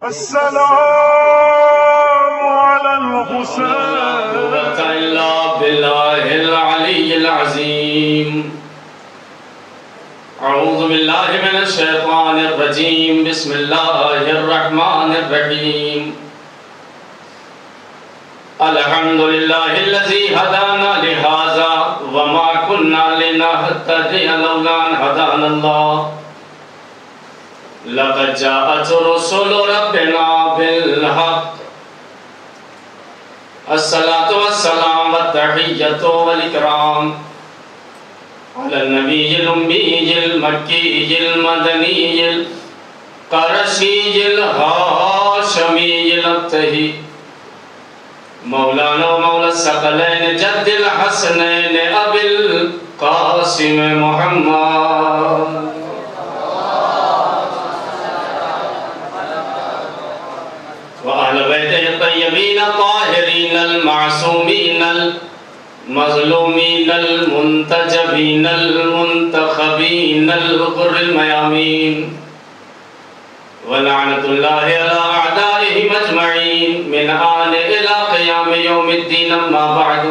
السلام على الحسين لا قوة إلا بالله العلي العظيم. أعوذ بالله من الشيطان الرجيم. بسم الله الرحمن الرحيم. الحمد لله الذي هدانا لهذا وما كنا لنهتدي لولا أن هدانا الله. لقد جاءت رسل ربنا بالحق. الصلاة والسلام والتحية والإكرام على النبي الأمي المكي المدني القرشي الهاشمي الأبتهي مولانا ومولى الثقلين جد الحسنين أبي القاسم محمد وأهل بيته الطيبين الطاهرين المعصومين المظلومين المنتجبين المنتخبين الغر الميامين ولعنة الله على أعدائهم أجمعين من آن إلى قيام يوم الدين. أما بعد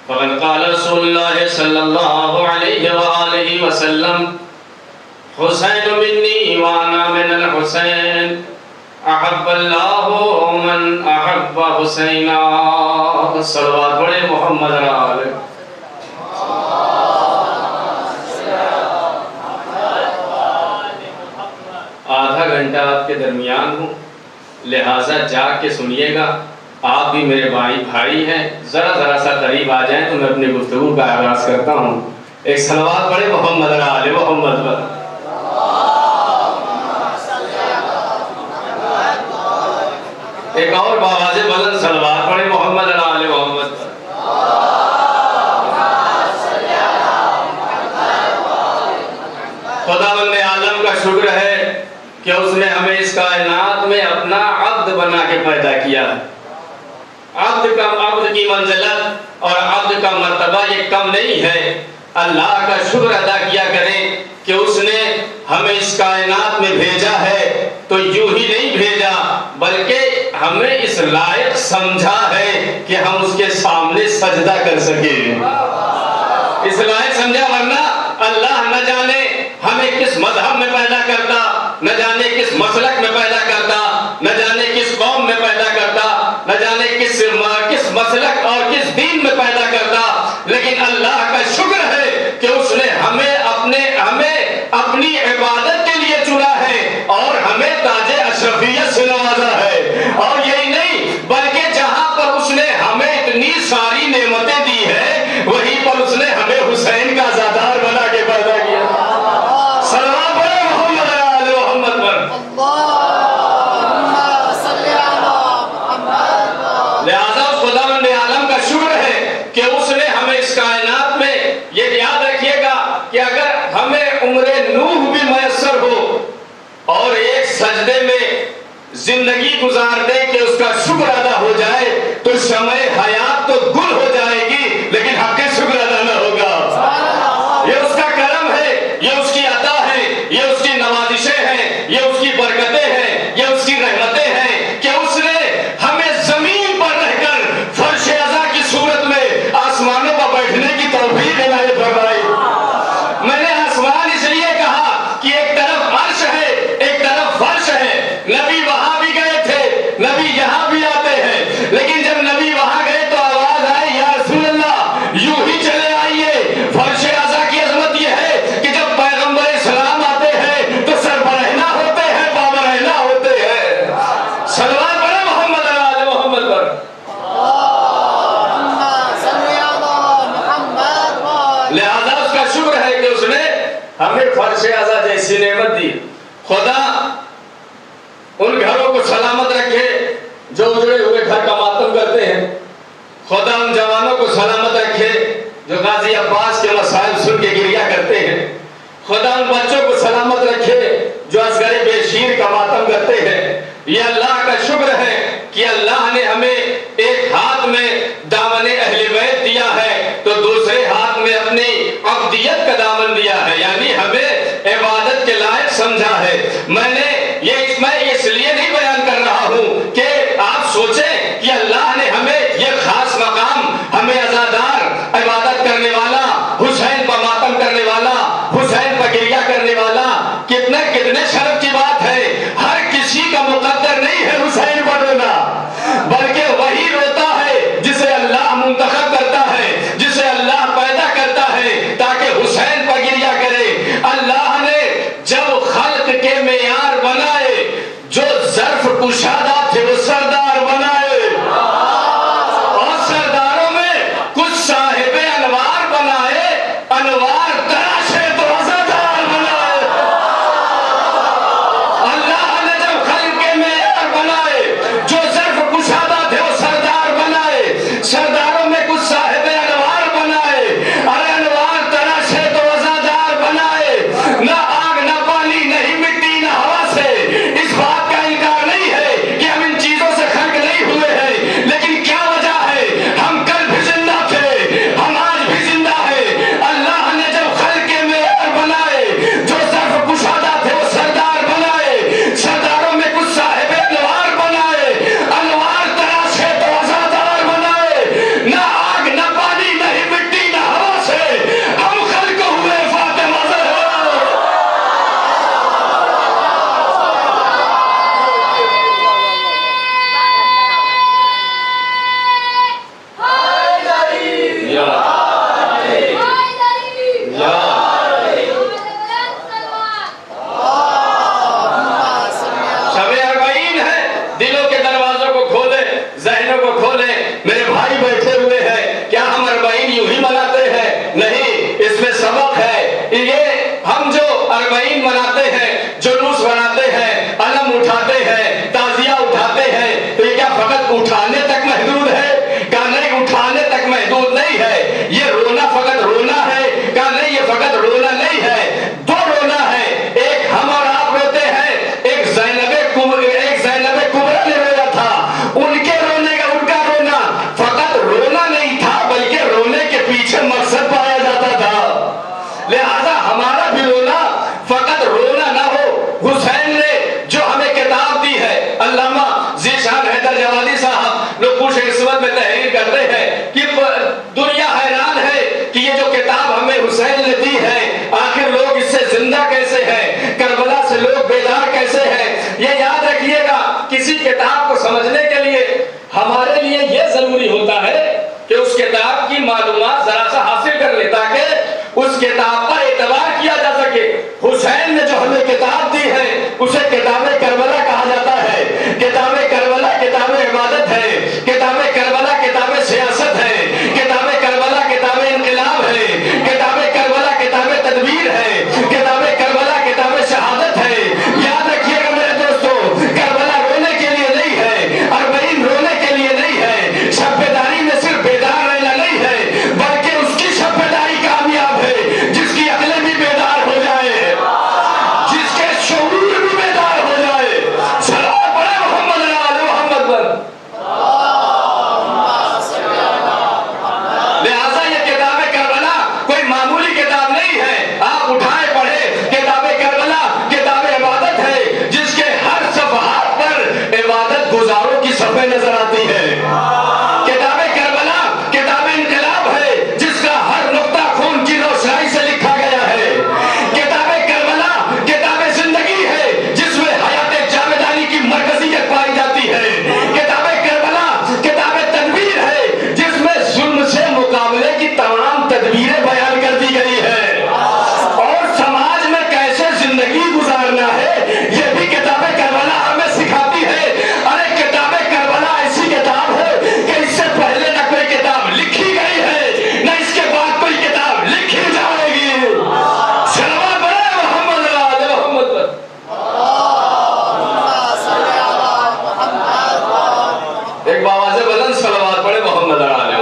فقد قال رسول الله صلى الله عليه وآله وسلم حسين مني وأنا من الحسين احب اللہ من احب حسینا. صلوات پڑھے محمد علیہ. آدھا گھنٹہ آپ کے درمیان ہوں لہٰذا جاگ کے سنیے گا. آپ بھی میرے بھائی ہیں. ذرا سا قریب آ جائیں تو میں اپنی گفتگو کا آغاز کرتا ہوں. ایک صلوات پڑھے محمد علیہ محمد پر. ایک اور باواز بلند صلوات پڑھے محمد علیہ محمد. خداوند عالم کا شکر ہے کہ اس نے ہمیں اس کائنات میں اپنا عبد بنا کے پیدا کیا. عبد کی منزلت اور عبد کا مرتبہ یہ کم نہیں ہے. اللہ کا شکر ادا کیا کریں کہ اس نے ہمیں اس کائنات میں بھیجا ہے تو یوں ہی نہیں بھیجا بلکہ ہمیں اس لائق سمجھا ہے کہ ہم اس کے سامنے سجدہ کر سکیں. اس لائق سمجھا ورنہ اللہ نہ جانے ہمیں کس مذہب میں پیدا کرتا, نہ جانے کس مسلک میں پیدا کرتا, نہ جانے کس قوم میں پیدا کرتا, نہ جانے کس مسلک اور کس دین میں پیدا کرتا. لیکن اللہ کا شکر ہے کہ اس نے ہمیں اپنی عبادت کے لیے چنا ہے اور ہمیں تاج اشرفیت سے نوازا ہے. اور یہی نہیں بلکہ جہاں پر اس نے ہمیں اتنی ساری نعمتیں دی ہے وہیں پر اس نے ہمیں حسین کا عزادار بنا کے پیدا کیا. صلوات پڑھے محمد علیہ محمد پر. لہذا خداوند عالم کا شکر ہے کہ اس نے ہمیں اس کائنات میں یہ یاد رکھیے گا کہ اگر ہمیں عمر نوح بھی میسر ہو اور ایک سجدے میں زندگی گزار دے کہ اس کا شکر ادا ہو جائے تو شمع حیات تو گل ہو جائے گی لیکن حق شکر ادا نہ ہوگا. یہ اس کا کرم ہے, یہ اس کی عطا ہے, یہ اس کی نوازشیں ہیں, یہ اس کی برکتیں ہیں, یہ اس کی رحمتیں ہیں کہ اس نے ہمیں زمین پر رہ کر فرش ازا کی صورت میں آسمانوں پر بیٹھنے کی توفیق عنایت فرمائی. میں نے آسمان اس لیے کہا کہ ایک طرف عرش ہے ایک طرف فرش ہے. نبی وہاں بھی گئے تھے, نبی یہاں بھی آتے ہیں, لیکن جب نبی وہاں گئے تو آواز آئی یا رسول اللہ یوں ہی چلے آئیے. فرش ازا کی عظمت یہ ہے کہ جب پیغمبر اسلام آتے ہیں تو سربرہنہ ہوتے ہیں, بابرہنہ ہوتے ہیں. صلوات پڑھے محمد علیہ محمد پر. لہذا اس کا شکر ہے کہ اس نے ہمیں فرش ازا جیسی نعمت دی. خدا ان گھروں کو سلامت رکھے جو اجڑے ہوئے گھر کا ماتم کرتے ہیں. خدا ان جوانوں کو سلامت رکھے جو غازی عباس کے مسائل سن کے گریہ کرتے ہیں. خدا ان بچوں کو سلامت رکھے جو اصغر بے شیر کا ماتم کرتے ہیں. یہ اللہ کا شکر ہے کہ اللہ نے ہمیں ایک ہاتھ میں دامن اہل بیت دیا ہے تو دوسرے ہاتھ میں اپنی عبدیت کا دامن دیا ہے, یعنی ہمیں عبادت کے لائق سمجھا ہے. میں اس لیے نہیں دلوں کے دروازوں کو کھولے، ذہنوں کو کھولے. میرے بھائی بیٹھے ہوئے ہیں، کیا ہم 40 یوں ہی مناتے ہیں؟ نہیں، اس میں سبق ہے. یہ ہم جو 40 مناتے ہیں، جلوس مناتے ہیں، علم اٹھاتے ہیں، تعزیہ اٹھاتے ہیں، تو یہ کیا فقط اٹھانے تک محدود ہے؟ کہا نہیں، اٹھانے تک محدود نہیں ہے. یہ رونا فقط رونا ہے؟ کہا نہیں، یہ فقط رونا نہیں ہے. دو رونا ہے، ایک ہم اور آپ روتے ہیں، ایک زینب کبریٰ نے رویا تھا. ان کے رونے کا، ان کا رونا فقط رونا نہیں تھا، بلکہ رونے کے پیچھے مقصد پایا جاتا تھا. لہذا ہمارا بھی رونا فقط رونا نہ ہو. حسین نے جو ہمیں کتاب دی ہے، علامہ ذیشان حیدر جوادی صاحب نقوش عصمت میں تحریر کرتے ہیں کہ دنیا حیران ہے کہ یہ جو کتاب ہمیں حسین نے دی ہے، آخر لوگ اس سے زندہ کیسے ہیں، کربلا سے لوگ بیدار کیسے ہیں. یہ یاد رکھیے گا، کسی کتاب کو سمجھنے کے لیے ہمارے لیے یہ ضروری ہوتا ہے کہ اس کتاب کی معلومات ذرا سا حاصل کر لیں تاکہ اس کتاب پر اعتبار کیا جا سکے. حسین نے جو ہمیں کتاب دی ہے اسے کتاب کربلا کہا جاتا ہے. کتاب کربلا کتاب عبادت ہے، کتاب کربلا کتاب سیاست ہے، کتاب کربلا کتاب انقلاب ہے، کتاب کربلا کتاب تدبیر ہے، کتاب کربلا کتاب شہادت ہے. یاد رکھیے گا میرے دوستو، کربلا رونے کے لیے نہیں ہے، 40 رونے کے لیے نہیں ہے. شب بیداری میں صرف بیدار رہنا نہیں ہے، بلکہ اس کی شب بیداری کامیاب ہے جس کی عقلیں بھی بیدار ہو جائے، جس کے شعور بھی بیدار ہو جائے. سلام پڑھے محمد علی محمد پر. لہٰذا یہ کتاب کربلا کوئی معمولی کتاب نہیں ہے. آپ اٹھائے پڑھے، کتاب کربلا کتاب عبادت ہے جس کے ہر صفحات پر عبادت گزاروں کی صفحے نظر آتی ہے. کتاب کربلا کتاب انقلاب ہے جس کا ہر نقطہ خون کی روشنائی سے لکھا گیا ہے. کتاب کربلا کتاب زندگی ہے جس میں حیات جاویدانی کی مرکزیت پائی جاتی ہے. کتاب کربلا کتاب تدبیر ہے جس میں ظلم سے مقابلے کی تمام تدبیریں بیان کر دی گئی ہے، اور سماج میں کیسے زندگی گزارنا ہے یہ بھی کتاب کربلا ہمیں سکھاتی ہے. ارے کتاب کربلا ایسی کتاب ہے کہ اس سے پہلے نہ کوئی کتاب لکھی گئی ہے، نہ اس کے بعد کوئی کتاب لکھی جائے گی. صلوات پڑھے محمد علی محمد پر. ایک باواز بلند صلوات پڑھے محمد علی.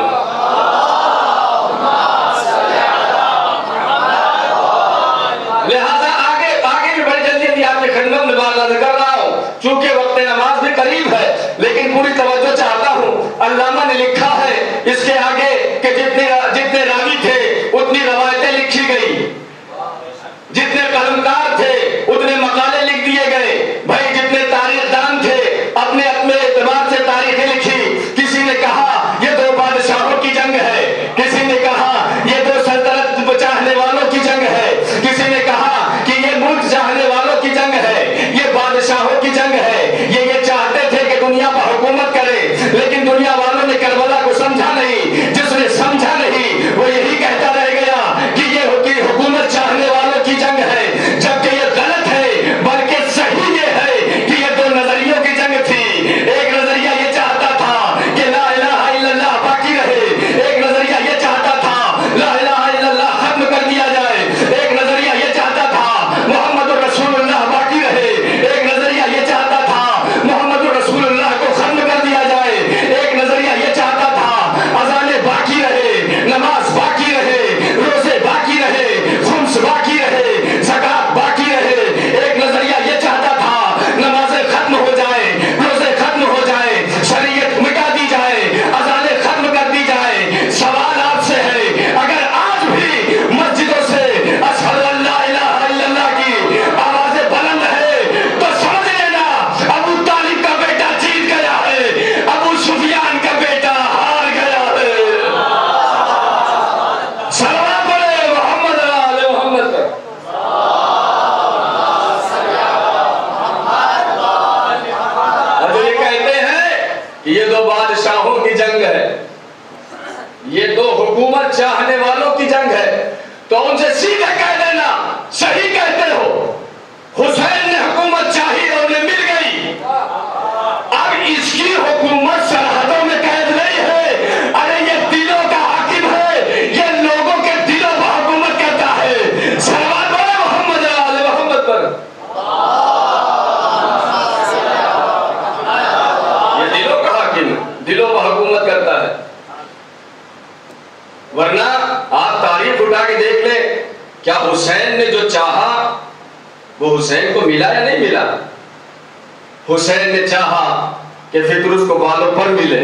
لہذا آگے بھی بڑی جلدی آپ کی خدمت میں بات کر رہا ہوں، چونکہ وقت نماز بھی قریب ہے، لیکن پوری توجہ چاہتا ہوں. علامہ نے لکھا ہے اس کے آگے کہ جتنے راوی تھے اتنی روایتیں لکھی گئی، جتنے قلمکار تھے اتنے مقالے لکھ دیے گئے. بھائی جتنے تاریخ دان تھے اپنے اعتبار سے تاریخیں لکھی. کسی نے کہا یہ 2 بادشاہوں کی جنگ ہے، کسی نے کہا یہ 2 سلطنت چاہنے والوں کی جنگ ہے، کسی نے کہا کہ یہ ملک چاہنے والوں کی جنگ ہے، یہ بادشاہوں کی جنگ ہے. یہ چاہتے تھے کہ دنیا پر حکومت کرے، لیکن دنیا والوں نے کربلا کو سمجھا نہیں. جس نے سمجھا نہیں وہ یہی کہتا رہ گیا کہ یہ حکومت چاہنے والوں کی جنگ ہے، جبکہ یہ غلط ہے. بلکہ صحیح یہ ہے کہ یہ 2 نظریوں کی جنگ تھی. ایک نظریہ یہ چاہتا تھا کہ لا الہ الا اللہ باقی رہے، ایک نظریہ یہ چاہتا تھا لا الہ الا اللہ ختم کر دیا جائے، ایک نظریہ یہ چاہتا تھا محمد رسول اللہ باقی رہے، ایک نظریہ یہ چاہتا تھا محمد رسول اللہ کو ختم کر دیا جائے، ایک نظریہ یہ چاہتا تھا اذانیں باقی رہے، نماز باقی رہے، روزے باقی رہے، خمس باقی رہے، زکات باقی رہے. ایک نظریہ یہ چاہتا تھا نمازیں ختم ہو جائے، روزے ختم ہو جائے، شریعت مٹا دی جائے، اذانیں ختم کر دی جائے. سوال آپ سے ہے، اگر آج بھی مسجدوں سے اشہد ان لا الہ الا اللہ کی آوازیں بلند ہے تو سمجھ لینا ابو طالب کا بیٹا جیت گیا ہے، ابو سفیان کا بیٹا ہار گیا ہے. صلوات پڑھے محمد علی محمد پر. اور جو یہ کہتے ہیں کہ یہ 2 بادشاہوں کی جنگ ہے، یہ 2 حکومت چاہنے والوں کی جنگ ہے، تو ان سے سیدھے کہہ دینا صحیح کہتے ہو. حسین نے حکومت چاہی اور انہیں مل گئی. اب دلوں پر حکومت کرتا ہے. ورنہ آپ تاریخ اٹھا کے دیکھ لیں, کیا حسین نے جو چاہا وہ حسین کو ملا یا نہیں ملا؟ حسین نے چاہا کہ فطر اس کو بالوں پر ملے,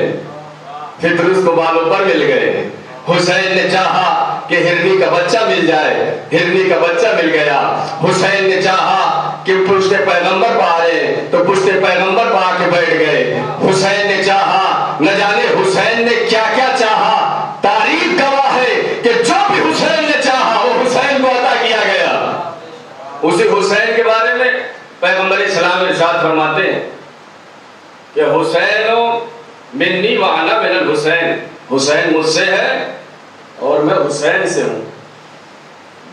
فطر اس کو بالوں پر مل گئے. حسین نے چاہا کہ ہرنی کا بچہ مل جائے, ہرنی کا بچہ مل گیا. حسین نے چاہا کہ پشت پیغمبر پہ آئے تو پشت پیغمبر پہ آ کے بیٹھ گئے. حسین نے چاہا, نہ جانے حسین نے کیا کیا چاہا. تاریخ گواہ ہے کہ جو بھی حسین نے چاہا وہ حسین کو عطا کیا گیا. اسی حسین کے بارے میں پیغمبر اسلام ارشاد فرماتے ہیں کہ حسین منی وانا من الحسین, حسین مجھ سے ہے اور میں حسین سے ہوں.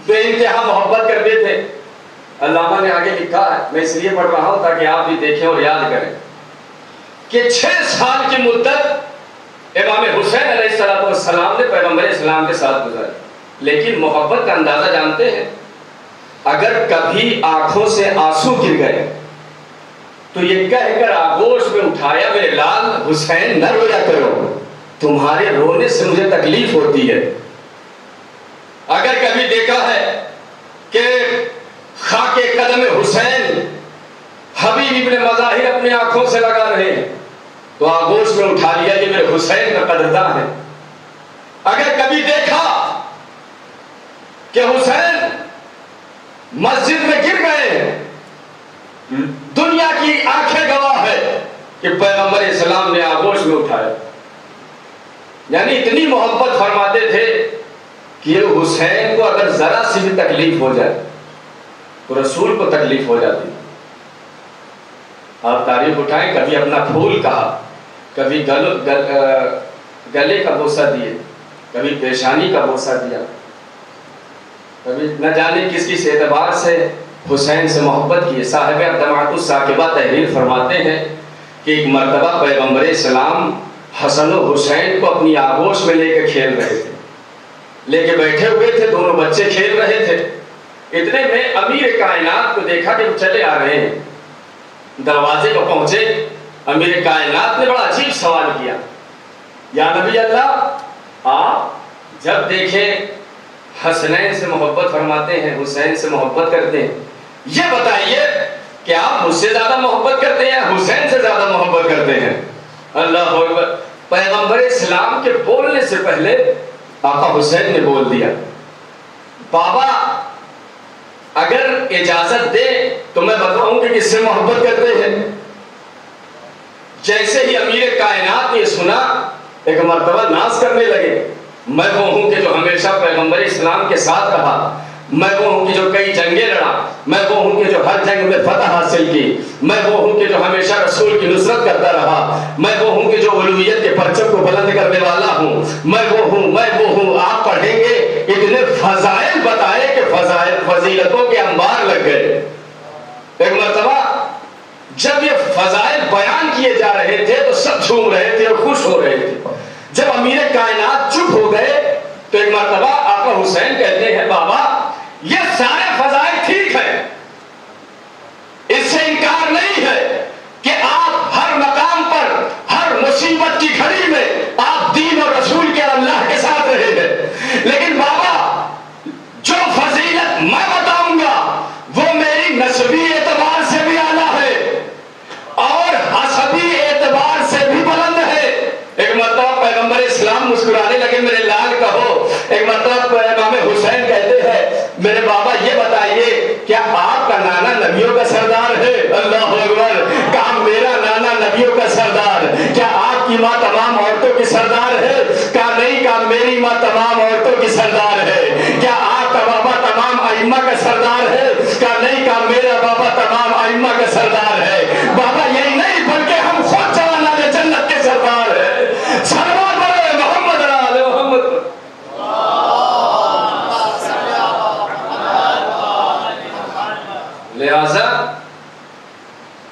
بے انتہا محبت کرتے تھے. علامہ نے آگے لکھا ہے, میں اس لیے پڑھ رہا ہوں تاکہ آپ بھی دیکھیں اور یاد کریں, کہ 6 سال کی مدت امام حسین علیہ السلام نے پیغمبر اسلام کے ساتھ گزاری. لیکن محبت کا اندازہ جانتے ہیں, اگر کبھی آنکھوں سے آنسو گر گئے تو یہ کہہ کر آغوش میں اٹھایا, میرے لال حسین نہ رویا کرو, تمہارے رونے سے مجھے تکلیف ہوتی ہے. اگر کبھی دیکھا ہے کہ خاک قدم حسین حبیب ابن مظاہر اپنے آنکھوں سے لگا رہے ہیں تو آغوش میں اٹھا لیا کہ میرے حسین کا قدردان ہے. اگر کبھی دیکھا کہ حسین مسجد میں گر گئے, دنیا کی آنکھیں گواہ ہے کہ پیغمبر اسلام نے آغوش میں اٹھایا. یعنی اتنی محبت فرماتے تھے کہ حسین کو اگر ذرا سی بھی تکلیف ہو جائے تو رسول کو تکلیف ہو جاتی. آپ تاریخ اٹھائیں, کبھی اپنا پھول کہا, کبھی گلے کا بوسہ دیے, کبھی پیشانی کا بوسہ دیا, کبھی نہ جانے کس کس اعتبار سے حسین سے محبت کی. صاحب الدمعۃ الثاقبہ تحریر فرماتے ہیں کہ ایک مرتبہ پیغمبر اسلام حسن و حسین کو اپنی آغوش میں لے کے کھیل رہے تھے, لے کے بیٹھے ہوئے تھے, دونوں بچے کھیل رہے تھے. اتنے میں امیر کائنات کو دیکھا کہ وہ چلے آ رہے ہیں. دروازے کو پہنچے, امیر کائنات نے بڑا عجیب سوال کیا, یا نبی اللہ آپ جب دیکھیں حسنین سے محبت فرماتے ہیں, حسین سے محبت کرتے ہیں, یہ بتائیے کہ آپ مجھ سے زیادہ محبت کرتے ہیں حسین سے زیادہ محبت کرتے ہیں؟ اللہ اکبر. پیغمبر اسلام کے بولنے سے پہلے آقا حسین نے بول دیا, بابا اگر اجازت دے تو میں بتاؤں کہ کس سے محبت کرتے ہیں. جیسے ہی امیر کائنات نے سنا, ایک مرتبہ ناز کرنے لگے, میں وہ ہوں کہ جو ہمیشہ پیغمبر اسلام کے ساتھ رہا, میں وہ ہوں کہ جو کئی جنگیں لڑا, میں وہ ہوں کہ جو ہر جنگ میں فتح حاصل کی, میں وہ ہوں کہ جو ہمیشہ رسول کی نصرت کرتا رہا, میں وہ ہوں کہ جو علویت کے پرچم کو بلند کرنے والا ہوں, میں وہ ہوں. آپ پڑھیں گے اتنے فضائل بتائے کہ فضیلتوں کے انبار لگ گئے. ایک مرتبہ جب یہ فضائل بیان کیے جا رہے تھے تو سب جھوم رہے تھے اور خوش ہو رہے تھے. جب امیر کائنات چپ ہو گئے تو ایک مرتبہ آقا حسین کہتے ہیں, بابا یہ سارے فضائل ٹھیک ہیں, اس سے انکار نہیں ہے کہ آپ ہر مقام پر, ہر مصیبت کی گھڑی میں آپ دین اور رسول کے اللہ کے ساتھ رہے ہیں, لیکن بابا جو فضیلت میں بتاؤں گا وہ میری نسبی اعتبار سے بھی اعلیٰ ہے اور حسبی اعتبار سے بھی بلند ہے. ایک مرتبہ پیغمبر اسلام مسکرانے لگے, میرے لال کہو. ایک مرتبہ امام حسین کہتے ہیں, میرے بابا یہ بتائیے کیا آپ کا نانا نبیوں کا سردار ہے؟ اللہ اکبر. کہا میرا نانا نبیوں کا سردار. کیا آپ کی ماں تمام عورتوں کی سردار ہے؟ کہا نہیں. کہا میری ماں تمام عورتوں کی سردار ہے. کیا آپ کا بابا تمام ائمہ کا سردار ہے؟ کہا نہیں. کہا میرا بابا تمام ائمہ کا سردار ہے. بابا یہی نہیں بلکہ ہم خود جوانان جنت کے سردار ہیں. سلام علیہ محمد علیہ محمد. لہذا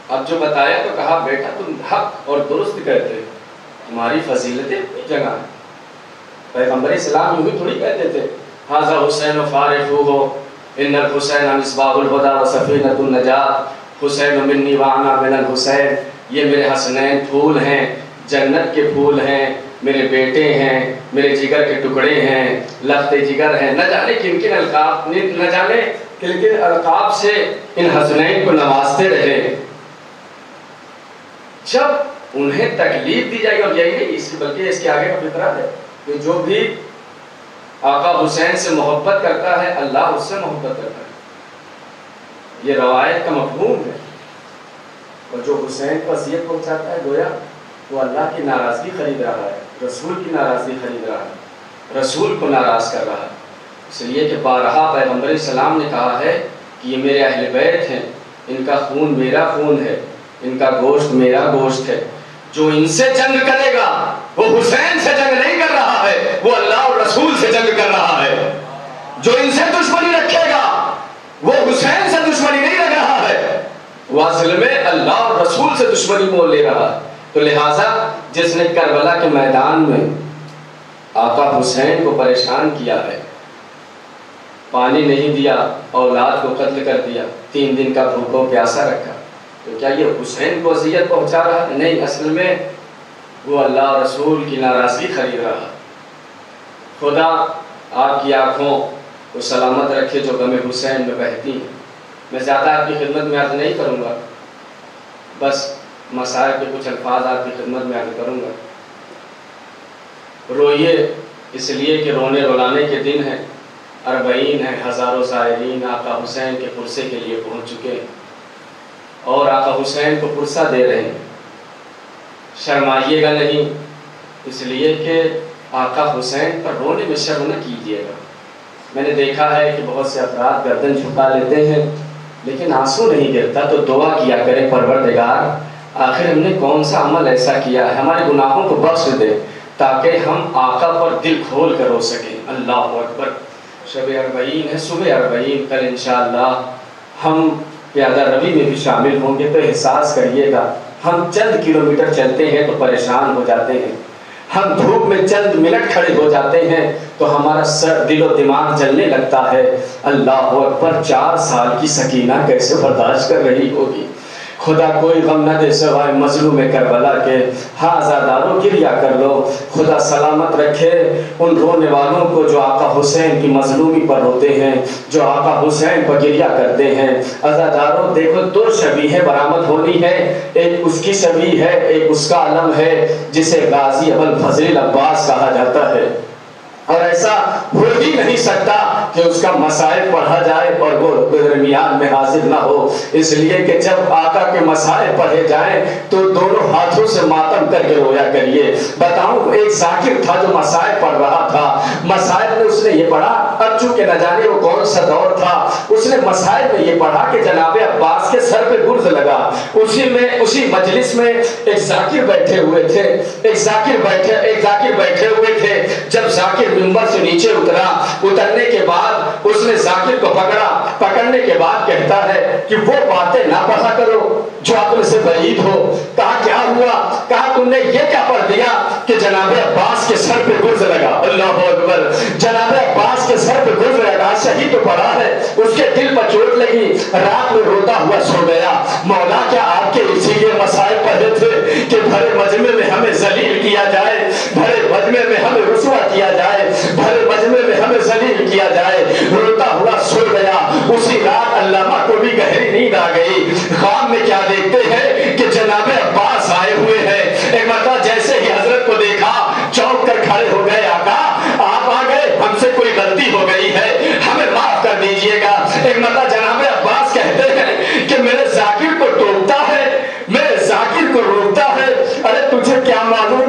اب جو بتایا تو کہا, بیٹا تم حق اور درست کہتے ہو, تمہاری فضیلتیں اپنی جگہ ہیں. پیغمبر اسلام یوں ہی تھوڑی کہتے تھے, ھذا حسین فارفوہ ان الحسین مصباح الہدی و سفینۃ النجات, حسین منی وانا من الحسین, یہ میرے حسنین پھول ہیں جنت کے پھول ہیں، میرے بیٹے ہیں، میرے جگر کے ٹکڑے ہیں، لخت جگر ہیں، نہ جانے کن کن القاب، نہ جانے کن کن القاب سے ان حسنین کو نوازتے رہے۔ جب انہیں تکلیف دی جائے گی، اور یہی نہیں بلکہ اس کے آگے کا فطرہ ہے کہ جو بھی آقا حسین سے محبت کرتا ہے اللہ اس سے محبت کرتا ہے، یہ روایت کا مفہوم ہے۔ اور جو حسین کو اذیت پہنچاتا ہے گویا وہ اللہ کی ناراضگی خرید رہا ہے، رسول کی ناراضگی خرید رہا ہے، رسول کو ناراض کر رہا ہے۔ اس لیے کہ بارہا پیغمبر السلام نے کہا ہے کہ یہ میرے اہل بیت ہیں، ان کا خون میرا خون ہے، ان کا گوشت میرا گوشت ہے، جو ان سے جنگ کرے گا وہ حسین سے جنگ نہیں کر رہا ہے، وہ اللہ اور رسول سے جنگ کر رہا ہے۔ جو ان سے دشمنی رکھے گا وہ حسین سے دشمنی نہیں رکھ رہا ہے، وہ اصل میں اللہ اور رسول سے دشمنی مول لے رہا ہے۔ تو لہٰذا جس نے کربلا کے میدان میں آقا حسین کو پریشان کیا ہے، پانی نہیں دیا، اولاد کو قتل کر دیا، 3 دن کا بھوکوں پیاسا رکھا، تو کیا یہ حسین کو اذیت پہنچا رہا ہے؟ نہیں، اصل میں وہ اللہ اور رسول کی ناراضگی خرید رہا ہے۔ خدا آپ کی آنکھوں کو سلامت رکھے جو غم حسین میں بہتی ہیں۔ میں زیادہ آپ کی خدمت میں عرض نہیں کروں گا، بس مسائل کے کچھ الفاظ آپ کی خدمت میں عرض کروں گا۔ روئیے اس لیے کہ رونے رلانے کے دن ہیں، 40 ہیں، ہزاروں زائرین آقا حسین کے پرسے کے لیے پہنچ چکے ہیں اور آقا حسین کو پرسہ دے رہے ہیں۔ شرمائیے گا نہیں، اس لیے کہ آقا حسین پر رونے میں شرم نہ کیجیے گا۔ میں نے دیکھا ہے کہ بہت سے افراد گردن جھکا لیتے ہیں لیکن آنسو نہیں گرتا، تو دعا کیا کریں پروردگار آخر ہم نے کون سا عمل ایسا کیا ہے، ہمارے گناہوں کو بخش دے تاکہ ہم آقا پر دل کھول کر رو سکیں۔ اللہ اکبر۔ شب 40 ہے، صبح 40، کل انشاءاللہ ہم پیادہ روی میں بھی شامل ہوں گے، تو احساس کریے گا ہم چند کلومیٹر چلتے ہیں تو پریشان ہو جاتے ہیں، ہم دھوپ میں چند منٹ کھڑے ہو جاتے ہیں تو ہمارا سر دل و دماغ جلنے لگتا ہے۔ اللہ اکبر، 4 سال کی سکینہ کیسے برداشت کر رہی ہوگی؟ خدا کوئی غم نہ دے سوائے مظلوم کربلا کے، ہاں آزاداروں گریا کر لو، خدا سلامت رکھے ان رونے والوں کو جو آقا حسین کی مظلومی پر روتے ہیں، جو آقا حسین پر گریا کرتے ہیں۔ عزاداروں دیکھو 2 شبیہیں برآمد ہونی ہے، ایک اس کی شبیہ ہے، ایک اس کا علم ہے جسے غازی ابوالفضل عباس کہا جاتا ہے، اور ایسا ہو ہی نہیں سکتا کہ اس کا مسائل پڑھا جائے اور وہ درمیان میں حاضر نہ ہو، اس لیے کہ جب آقا کے مسائل پڑھے جائیں تو دونوں ہاتھوں سے ماتم کر کے رویا کریے۔ بتاؤں، ایک ذاکر تھا جو مسائل پڑھ رہا تھا، مسائل میں اس نے یہ پڑھا، اب چونکہ نہ جانے وہ کون سا دور تھا، اس نے مسائل میں یہ پڑھا کہ جناب عباس کے سر پہ گرز لگا۔ اسی مجلس میں ایک ذاکر بیٹھے ہوئے تھے، ایک ذاکر بیٹھے ہوئے تھے۔ جب ذاکر منبر سے نیچے اترنے کے بعد اس نے ذاکر کو پکڑنے کے بعد کہتا ہے کہ وہ باتیں نہ پڑھا کرو جو عقل سے بعید ہو۔ کہا کیا ہوا؟ کہا تم نے یہ کیا پڑھ دیا کہ جناب عباس کے سر پہ گرز لگا؟ اللہ اکبر، جناب عباس کے سر پہ گرز لگا، صحیح تو پڑھا ہے، اس کے دل پر چوٹ لگی، رات میں روتا ہوا سو گیا۔ مولا کیا آپ کے اسی لیے مسائل پڑھے تھے کہ بھرے مجمع میں ہمیں ذلیل کیا جائے، بھرے مجمع میں ہمیں رسوا کیا جائے، بھرے مجمع میں ہمیں ذلیل کیا جائے؟ روتا ہوا سو گیا۔ اسی رات علامہ کو بھی گہری نیند آ گئی۔ خواب میں کیا دیکھتے ہیں کہ جناب عباس آئے ہوئے ہیں۔ ایک مرتبہ جیسے ہی حضرت کو دیکھا چونک کر کھڑے ہو گئے، آقا آپ آ گئے، ہم سے کوئی غلطی ہو گئی ہے، ہمیں معاف کر دیجئے گا۔ ایک مرتبہ جناب عباس کہتے ہیں کہ میرے ذاکر کو ٹوکتا ہے، میرے ذاکر کو روکتا ہے۔ ارے تجھے کیا معلوم